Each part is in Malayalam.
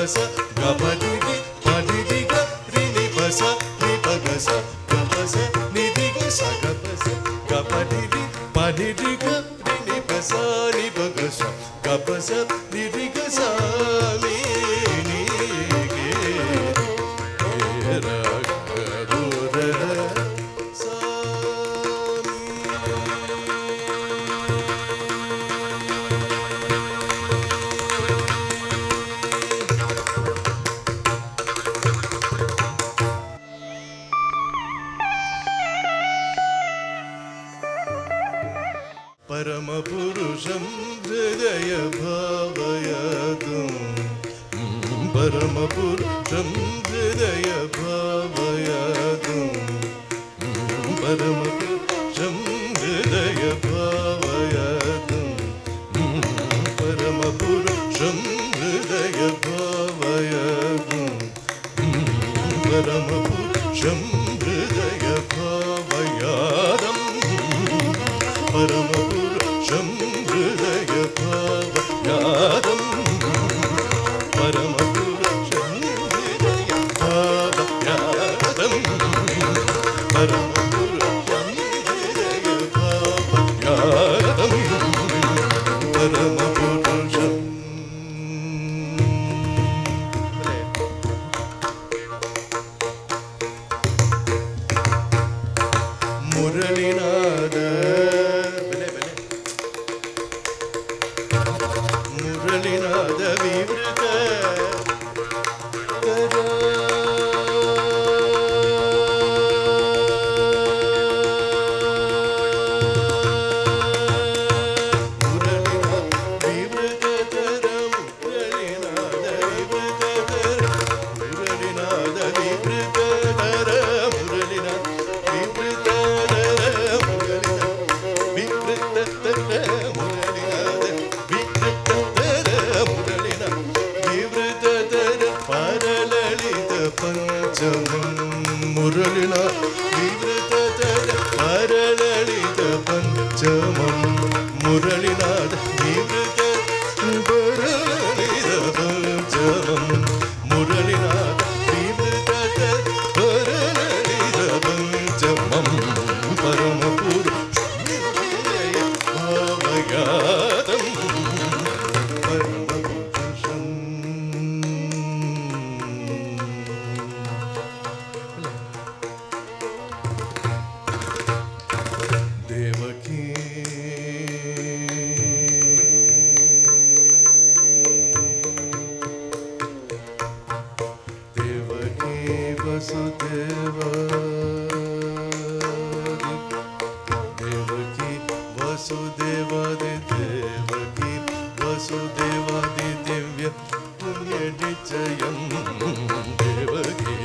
Sa ga pa di di pa di di ga ri ni pa sa sa ga pa sa ni di ga sa ga pa sa ga pa di di pa di di ga di ni pa sa ni pa ga sa ga pa sa ni di ga sa mi ni ge ra ga ru ra sa mi. परमपुरुषं हृदय भावयतुं परमपुरुषं हृदय भावयतुं परमपुरुषं हृदय भावयतुं परमपुरुषं हृदय भावयतुं परमपुरुषं हृदय भावयादं परमपुरुषं हृदय भावयादं परमपुरुषं हृदय भावयादं परमपुरुषं हृदय भावयादं परमपुरुषं. മുരളിനാഥ മുരളിനാഥ വിവൃത മുരളിനാഥ വിവൃതതര പരലളിത പഞ്ചമം മുരളിനാഥ വിവൃത പരലളിത പഞ്ചമം മുരളിനാഥ വിവൃതതര പരലളിത പഞ്ചമം പരമപുരുഷം ഭാവയാതം പരമപുരുഷം. वसुदेव देवकी वसुदेवादि देवकी वसुदेवादि दिव्य पुण्यनिचयं देवकी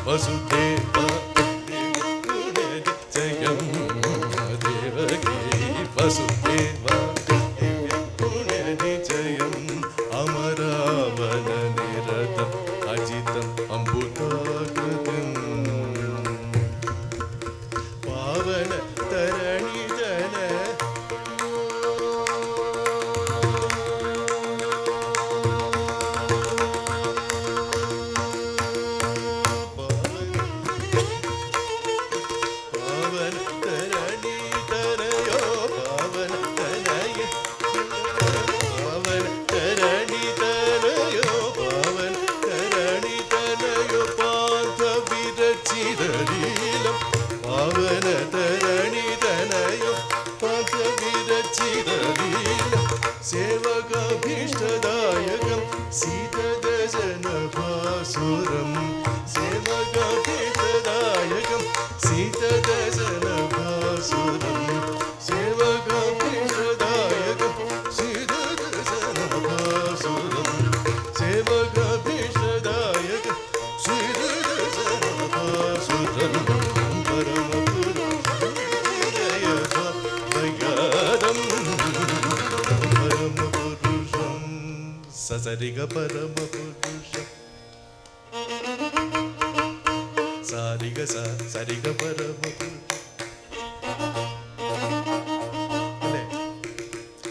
वसुदेवादि पुण्यनिचयं देवकी वसुदेवादि दिव्य पुण्यनिचयं अमरावण निरतम् अजितम् अम्बुताकृतिम् पावन तरणिजन पावन तरणि तनयो पावन तनय पावन तरणि तनयो पावन तरणि तनयो पार्थ विरचिरलीलं पावन तरणि तनयो पार्थ विरचिरलीलं सेवकाभीष्टदायकं सीतदशनभासुरं सेवकाभीष्टदायकं सीतदशनभासुरं सेवकाभीष्टदायकं सीतदशनभासुरं सेवकाभीष्टदायकं सीतदशनभासुरं परमपुरुषं हृदय भावयादं परमपुरुषं ससरिग परमपुरुषं सारिग सा सरिग परमपुरुषं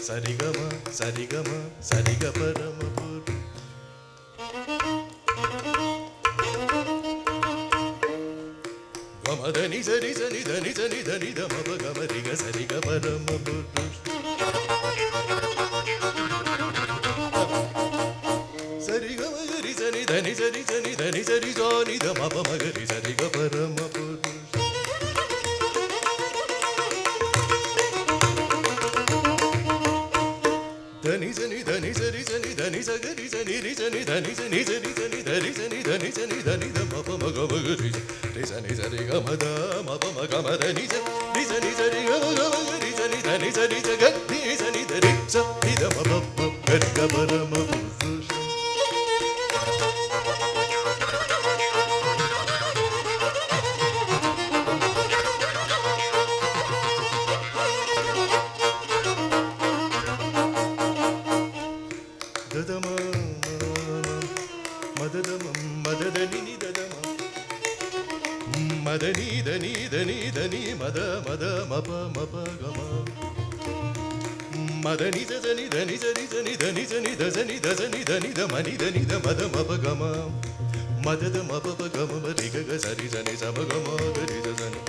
सरिगम सरिगम सरिग परमपुरुषं మద ని సరి సని ధని సని ధని ద మప గమ రిగ సరి గ పరమ పురుష సరి గమ గరి సని ధని సరి సని ధని సరి సని ద మప మగరి సరి గ పరమ పురుష ధని సని ధని సరి సని ధని సగరి సని రి సని ధని సని సరి సని ధరి సని ధని సని ధని ద మప మగ మగరి రి సని సరి గ మద మప మగ మద ని రి సని సరి గ మగ మగరి సని ధని సరి సగ ని సని ధరి స ని ద మప గరి గ పరమ పురుష దదమ మదదమ మదదని ని దదమ మదని దని దని దని మద మద మప మప గమ మదని దని దని సని సని ధని సని దసని దసని ధని ద మని దని ద మద మప గమ మదద మప గమ రి గ సరి సని సమ గమ గరి సని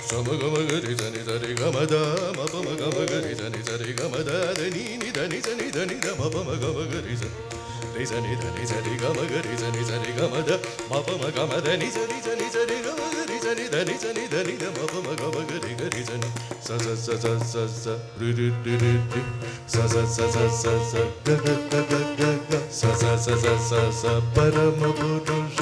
సమ గమ గరి సని సరి గ మద మప గమ గరి సని సరి గ మద దని ని ధని సని ధని ద మప గమ గరి సని రి సని ధని సరి గ మ గరి సని సరి గ మద మప గమ ధని సరి సని సరి గ మ గరి సని ధని సని ధని ద మప గమ గరి గరి సని స స స స స స రి రి రి రి రి స స స స స స గ గ గ గ గ గ స స స స స స పరమ పురుష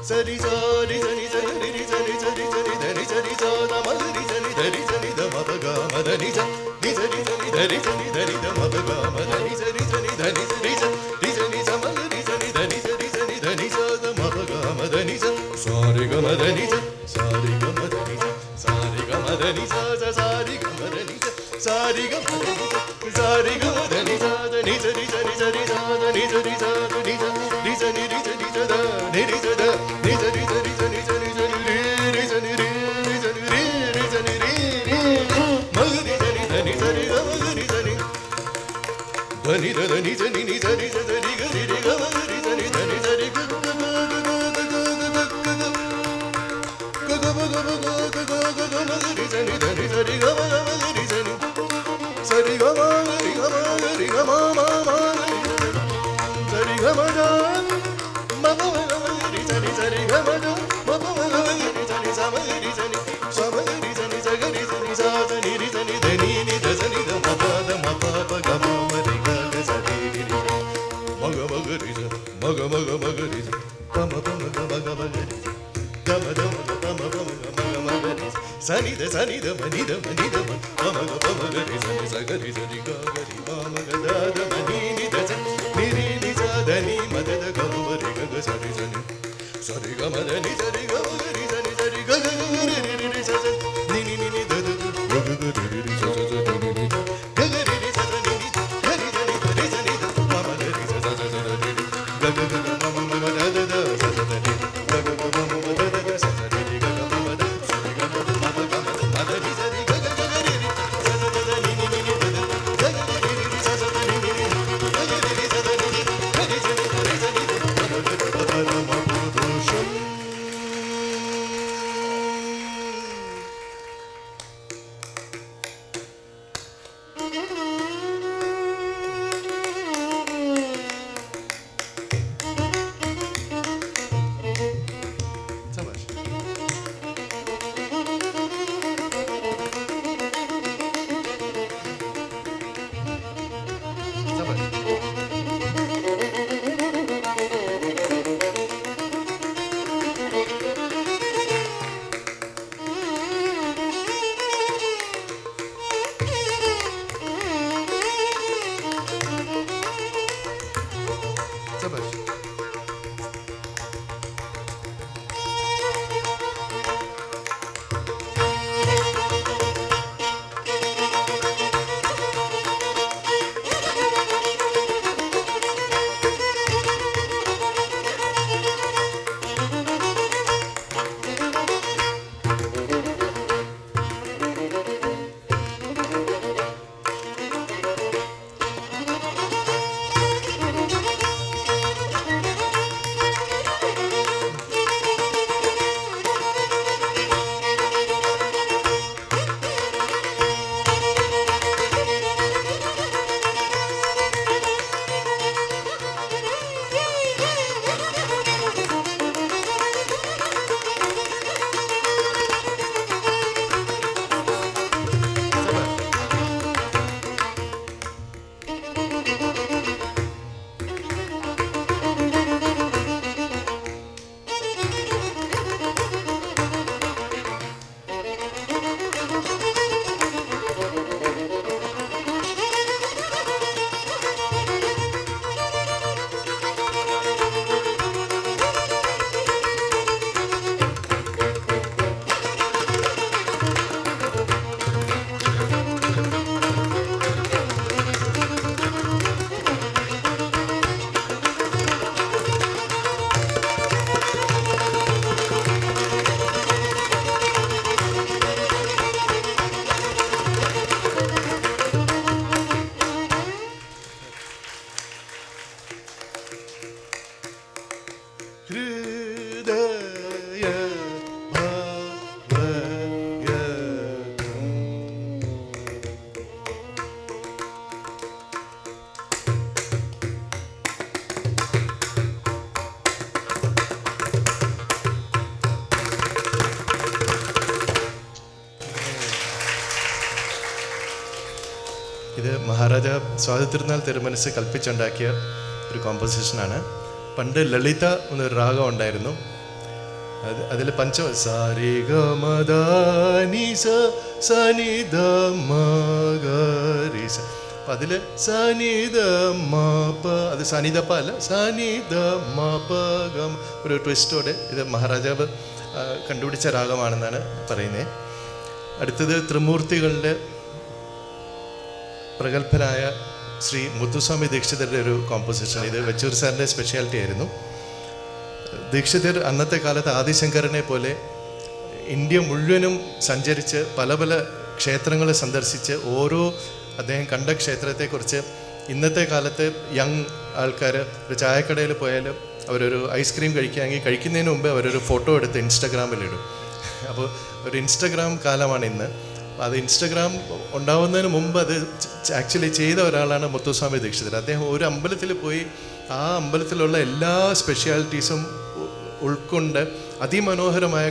సరి సరి సని సరి రి సని సరి సని ధని సరి స ద మ రి సని ధరి సని ద మ ప గ మ ద ని స ని సరి సని ధరి సని ధరి ద మ ప గ మ ద ని సరి సని ధని సరి స రి సని స మ రి సని ధని సరి సని ధని స ద మ ప గ మ ద ని స సా రి గ మ ద ని స సా రి గ మ ద ని స సా రి గ మ ద ని స సా రి గ మ ద ని స సా రి గ మ ద ని స సా రి గ మ ద ని స ద ని స రి సని సరి స ద ని స రి స ద ని స రి సని రి సని స ద ని రి స ద ని స రి సని సని సని సని రి సని రి రి సని రి రి సని రి రి మ రి సని ధని సరి గ మ రి సని ధని ద ధని సని ని సరి స రి గ రి రి గ మ రి సని ధని సరి గ గ గ గ రి సని ధని సరి గ మ రి సని సరి గ మ రి గ మ రి గ మ మ మ సరి గ మ ద మ మ రి సని సరి గ మ ద మ మ రి సని స మ రి సని స మ రి సని స గ రి సని స ద ని రి సని ధ ని ని ద సని ద మ ప ద మ ప ప గ మ మ రి గ గ స రి రి రి మ గ మ గ రి స మ గ మ గ మ గ రి స ప మ ప మ గ మ గ మ గ రి స ద మ ద మ ద ప మ ప మ గ మ గ మ గ రి స స ని ద మ ని ద మ ని ద మ ప మ గ రి స ని స గ రి స రి గ గ రి మ మ గ ద ద మ ని ని ద స ని రి ని స ద ని మ ద ద గ మ రి గ గ స రి స ని స రి గ మ ద ని స రి గ మ గ రి స ని స రి గ గ రి రి రి రి స స ని ని ని ని ద ద ద గ గ రి రి రి స స స ని ని ഇത് മഹാരാജ സ്വാതന്ത്ര്യനാൾ തിരുമനസ് കൽപ്പിച്ചുണ്ടാക്കിയ ഒരു കോമ്പോസിഷനാണ്. പണ്ട് ലളിത എന്നൊരു രാഗം ഉണ്ടായിരുന്നു. അതിൽ സാരി ഗ മ ദ നി സ സ നി ദ മ ഗ രി സ. അപ്പം അതിൽ സ നി ദ മ പ, അത് സ നി ദ പ അല്ല, സ നി ദ മ പ ഗ, ഒരു ട്വിസ്റ്റോടെ ഇത് മഹാരാജാവ് കണ്ടുപിടിച്ച രാഗമാണെന്നാണ് പറയുന്നത്. അടുത്തത് ത്രിമൂർത്തികളുടെ പ്രഗത്ഭനായ ശ്രീ മുത്തുസ്വാമി ദീക്ഷിതരുടെ ഒരു കോമ്പോസിഷൻ. ഇത് വെച്ചൂർ സാറിൻ്റെ സ്പെഷ്യാലിറ്റി ആയിരുന്നു. ദീക്ഷിതർ അന്നത്തെ കാലത്ത് ആദിശങ്കരനെ പോലെ ഇന്ത്യ മുഴുവനും സഞ്ചരിച്ച് പല പല ക്ഷേത്രങ്ങളെ സന്ദർശിച്ച് ഓരോ അദ്ദേഹം കണ്ട ക്ഷേത്രത്തെക്കുറിച്ച് ഇന്നത്തെ കാലത്ത് യങ് ആൾക്കാർ ഒരു ചായക്കടയിൽ പോയാൽ അവരൊരു ഐസ്ക്രീം കഴിക്കുകയാണെങ്കിൽ കഴിക്കുന്നതിന് മുമ്പ് അവരൊരു ഫോട്ടോ എടുത്ത് ഇൻസ്റ്റഗ്രാമിലിടും. അപ്പോൾ ഒരു ഇൻസ്റ്റഗ്രാം കാലമാണ് ഇന്ന്. അത് ഇൻസ്റ്റഗ്രാം ഉണ്ടാവുന്നതിന് മുമ്പ് അത് ആക്ച്വലി ചെയ്ത ഒരാളാണ് മുത്തുസ്വാമി ദീക്ഷിതർ. അദ്ദേഹം ഒരു അമ്പലത്തിൽ പോയി ആ അമ്പലത്തിലുള്ള എല്ലാ സ്പെഷ്യാലിറ്റീസും ഉൾക്കൊണ്ട് അതിമനോഹരമായ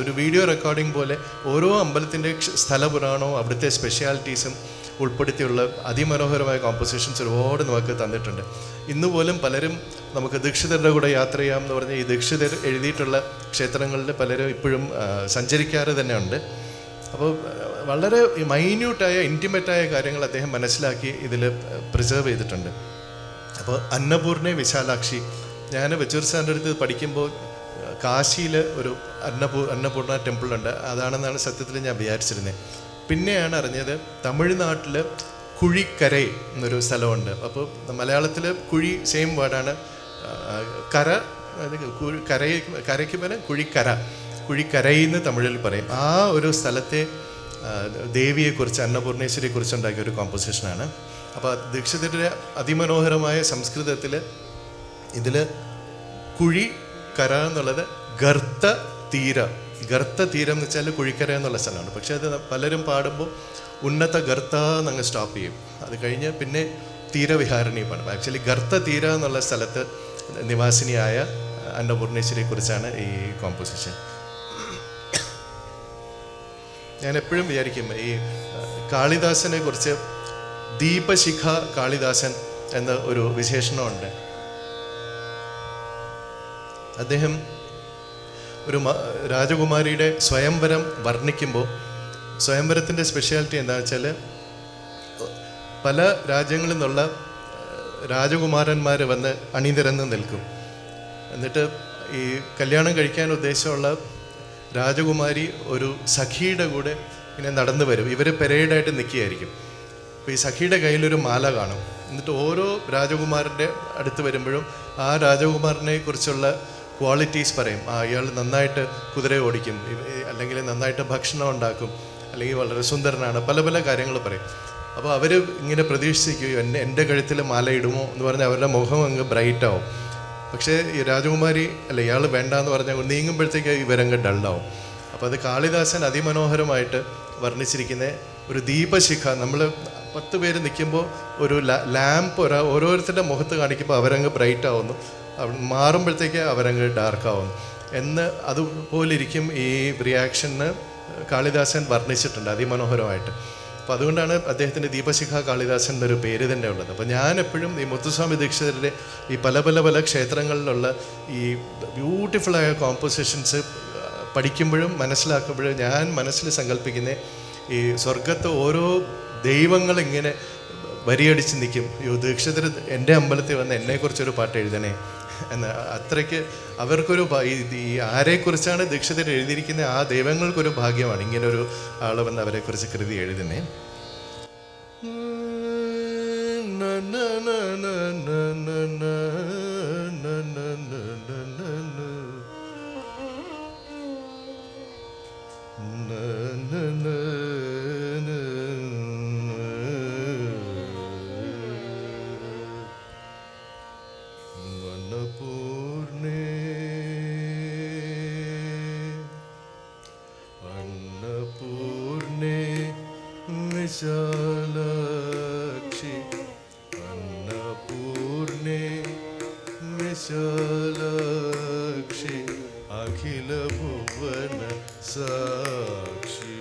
ഒരു വീഡിയോ റെക്കോർഡിംഗ് പോലെ ഓരോ അമ്പലത്തിൻ്റെ സ്ഥലപുരാണവും അവിടുത്തെ സ്പെഷ്യാലിറ്റീസും ഉൾപ്പെടുത്തിയുള്ള അതിമനോഹരമായ കോമ്പോസിഷൻസ് ഒരുപാട് നമുക്ക് തന്നിട്ടുണ്ട്. ഇന്ന് പോലും പലരും നമുക്ക് ദീക്ഷിതരുടെ കൂടെ യാത്ര ചെയ്യാമെന്ന് പറഞ്ഞ് ഈ ദീക്ഷിതർ എഴുതിയിട്ടുള്ള ക്ഷേത്രങ്ങളിൽ പലരും ഇപ്പോഴും സഞ്ചരിക്കാറ് തന്നെ ഉണ്ട്. അപ്പോൾ വളരെ മൈന്യൂട്ടായ ഇൻറ്റിമേറ്റായ കാര്യങ്ങൾ അദ്ദേഹം മനസ്സിലാക്കി ഇതിൽ പ്രിസർവ് ചെയ്തിട്ടുണ്ട്. അപ്പോൾ അന്നപൂർണ വിശാലാക്ഷി, ഞാൻ വെച്ചൂർ സാറിൻ്റെ അടുത്ത് പഠിക്കുമ്പോൾ കാശിയിൽ ഒരു അന്നപൂർണ ടെമ്പിളുണ്ട്, അതാണെന്നാണ് സത്യത്തിൽ ഞാൻ വിചാരിച്ചിരുന്നത്. പിന്നെയാണ് അറിഞ്ഞത് തമിഴ്നാട്ടിൽ കുഴിക്കരൈ എന്നൊരു സ്ഥലമുണ്ട്. അപ്പോൾ മലയാളത്തിൽ കുഴി സെയിം വേർഡാണ്, കര കരയ്ക്ക് പകരം കുഴിക്കരയെന്ന് തമിഴിൽ പറയും. ആ ഒരു സ്ഥലത്തെ ദേവിയെക്കുറിച്ച് അന്നപൂർണേശ്വരിയെക്കുറിച്ച് ഉണ്ടാക്കിയ ഒരു കോമ്പോസിഷനാണ്. അപ്പോൾ ദീക്ഷിതരുടെ അതിമനോഹരമായ സംസ്കൃതത്തിൽ ഇതിൽ കുഴിക്കര എന്നുള്ളത് ഗർത്ത തീരം എന്ന് വെച്ചാൽ കുഴിക്കര എന്നുള്ള സ്ഥലമാണ്. പക്ഷേ അത് പലരും പാടുമ്പോൾ ഉന്നത ഗർത്ത എന്നങ്ങ് സ്റ്റോപ്പ് ചെയ്യും. അത് കഴിഞ്ഞ് പിന്നെ തീരവിഹാരണി പാടും. ആക്ച്വലി ഗർത്ത തീര എന്നുള്ള സ്ഥലത്ത് നിവാസിനിയായ അന്നപൂർണേശ്വരിയെക്കുറിച്ചാണ് ഈ കോമ്പോസിഷൻ. ഞാൻ എപ്പോഴും വിചാരിക്കും ഈ കാളിദാസനെ കുറിച്ച് ദീപശിഖ കാളിദാസൻ എന്ന ഒരു വിശേഷണമുണ്ട്. അദ്ദേഹം ഒരു രാജകുമാരിയുടെ സ്വയംവരം വർണ്ണിക്കുമ്പോൾ സ്വയംവരത്തിൻ്റെ സ്പെഷ്യാലിറ്റി എന്താണെന്ന് വെച്ചാൽ പല രാജ്യങ്ങളിൽ നിന്നുള്ള രാജകുമാരന്മാർ വന്ന് അണിനിരന്ന് നിൽക്കും. എന്നിട്ട് ഈ കല്യാണം കഴിക്കാൻ ഉദ്ദേശമുള്ള രാജകുമാരി ഒരു സഖിയുടെ കൂടെ ഇങ്ങനെ നടന്നു വരും. ഇവർ പെരേഡായിട്ട് നിൽക്കുകയായിരിക്കും. അപ്പോൾ ഈ സഖിയുടെ കയ്യിലൊരു മാല കാണും. എന്നിട്ട് ഓരോ രാജകുമാരൻ്റെ അടുത്ത് വരുമ്പോഴും ആ രാജകുമാരനെ കുറിച്ചുള്ള ക്വാളിറ്റീസ് പറയും. അയാൾ നന്നായിട്ട് കുതിര ഓടിക്കും, അല്ലെങ്കിൽ നന്നായിട്ട് ഭക്ഷണം ഉണ്ടാക്കും, അല്ലെങ്കിൽ വളരെ സുന്ദരനാണ്, പല പല കാര്യങ്ങൾ പറയും. അപ്പോൾ അവർ ഇങ്ങനെ പ്രതീക്ഷിക്കുകയോ എൻ്റെ കഴുത്തിൽ മാല ഇടുമോ എന്ന് പറഞ്ഞാൽ അവരുടെ മുഖം അങ്ങ് ബ്രൈറ്റ് ആവും. പക്ഷേ ഈ രാജകുമാരി ഇയാൾ വേണ്ടാന്ന് പറഞ്ഞാൽ നീങ്ങുമ്പോഴത്തേക്ക് ഇവരങ്ങ് ഡള്ളാവും. അപ്പോൾ അത് കാളിദാസൻ അതിമനോഹരമായിട്ട് വർണ്ണിച്ചിരിക്കുന്ന ഒരു ദീപശിഖ. നമ്മൾ 10 പേര് നിൽക്കുമ്പോൾ ഒരു ലാമ്പ് ഓരോരുത്തരുടെ മുഖത്ത് കാണിക്കുമ്പോൾ അവരങ്ങ് ബ്രൈറ്റ് ആവുന്നു, മാറുമ്പോഴത്തേക്ക് അവരങ്ങ് ഡാർക്കാവുന്നു എന്ന് അതുപോലെ ഇരിക്കും ഈ റിയാക്ഷന് കാളിദാസൻ വർണ്ണിച്ചിട്ടുണ്ട് അതിമനോഹരമായിട്ട്. അപ്പോൾ അതുകൊണ്ടാണ് അദ്ദേഹത്തിൻ്റെ ദീപശിഖ കാളിദാസൻ എന്നൊരു പേര് തന്നെ ഉള്ളത്. അപ്പോൾ ഞാൻ എപ്പോഴും ഈ മുത്തുസ്വാമി ദീക്ഷിതരുടെ ഈ പല പല പല ക്ഷേത്രങ്ങളിലുള്ള ഈ ബ്യൂട്ടിഫുള്ളായ കോമ്പോസിഷൻസ് പഠിക്കുമ്പോഴും മനസ്സിലാക്കുമ്പോഴും ഞാൻ മനസ്സിൽ സങ്കല്പിക്കുന്ന ഈ സ്വർഗത്ത് ഓരോ ദൈവങ്ങളിങ്ങനെ വരിയടിച്ച് നിൽക്കും. ദീക്ഷിതർ എൻ്റെ അമ്പലത്തിൽ വന്ന് എന്നെക്കുറിച്ചൊരു പാട്ട് എഴുതണേ എന്ന്. അത്രയ്ക്ക് അവർക്കൊരു ഈ ആരെക്കുറിച്ചാണ് ദീക്ഷിതർ എഴുതിയിരിക്കുന്നത് ആ ദൈവങ്ങൾക്കൊരു ഭാഗ്യമാണ് ഇങ്ങനൊരു ആൾ വന്ന് അവരെക്കുറിച്ച് കൃതി എഴുതുന്നേ. വിശാലാക്ഷി അന്നപൂർണേ വിശാലാക്ഷി അഖില ഭുവന സാക്ഷി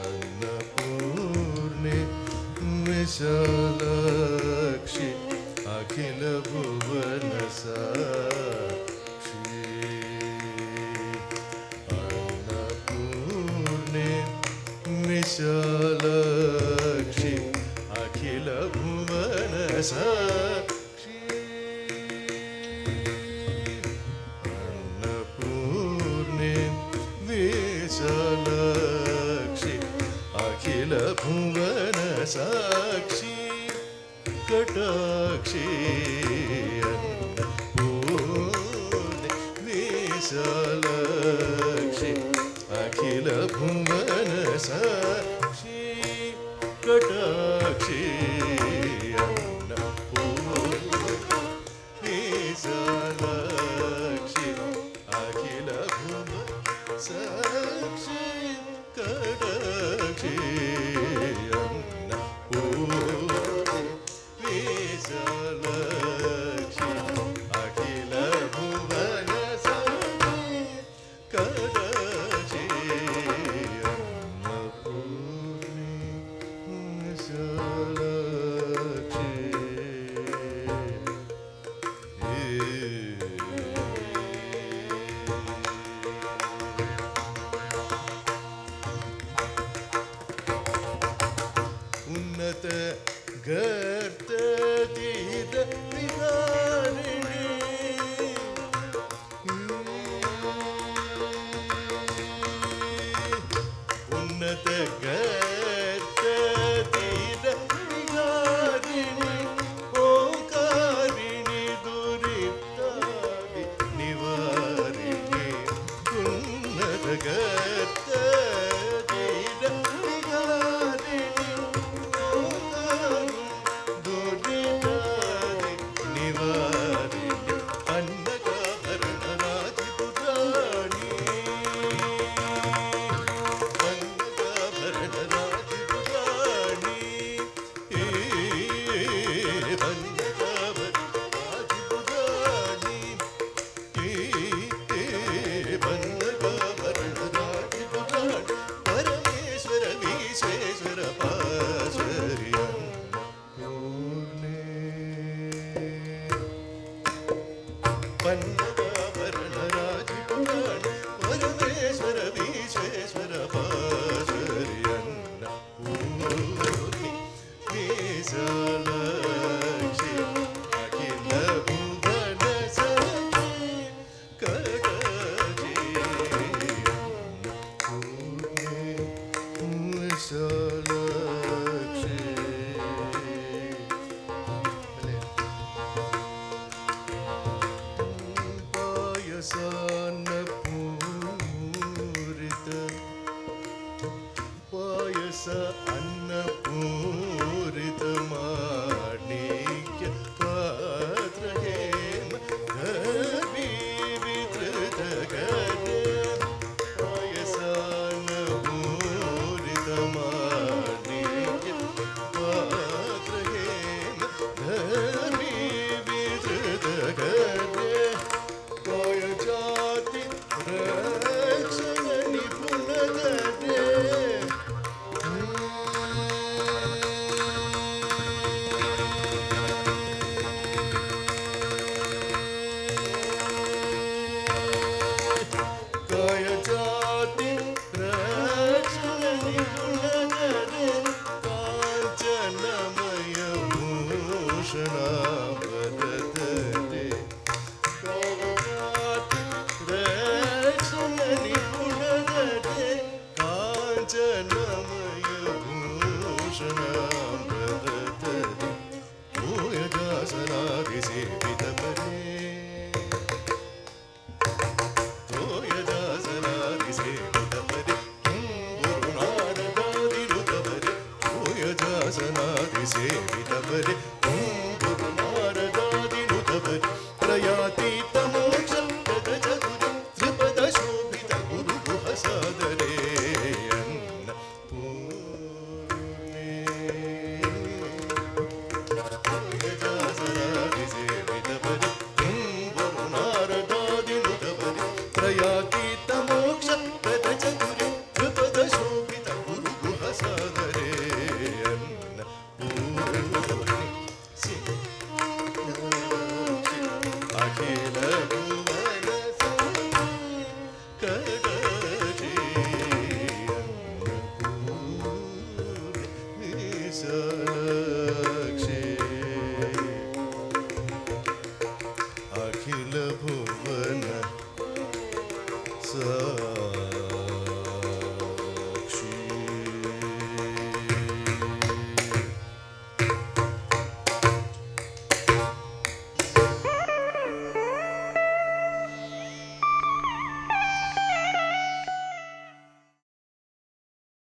അന്നപൂർണേ विशालाक्षि अखिल भुवन साक्षी अन्नपूर्णे विशालाक्षि अखिल भुवन साक्षी अन्नपूर्णे विशालाक्षि अखिल भुवन साक्षी कटाक्षी अन्नपूर्णे विशालाक्षि अखिल भुवन साक्षी कटाक्षी अन्नपूर्णे विशालाक्षि अखिल भुवन साक्षी कटाक्षी गर्ततीत विहारिणी उन्नत गर्ततीत विहारिणी ओंकारिणी दुरितादि निवारिणी उन्नत गर्ततीत विहारिणी अन्नपूरित माणिक्य पात्रहेम धर्मी विधृत गणे पायसान्नपूरित माणिक्य पात्रहेम धर्मी विधृत गणे पाय जाति रक्षण निपुण गणे sa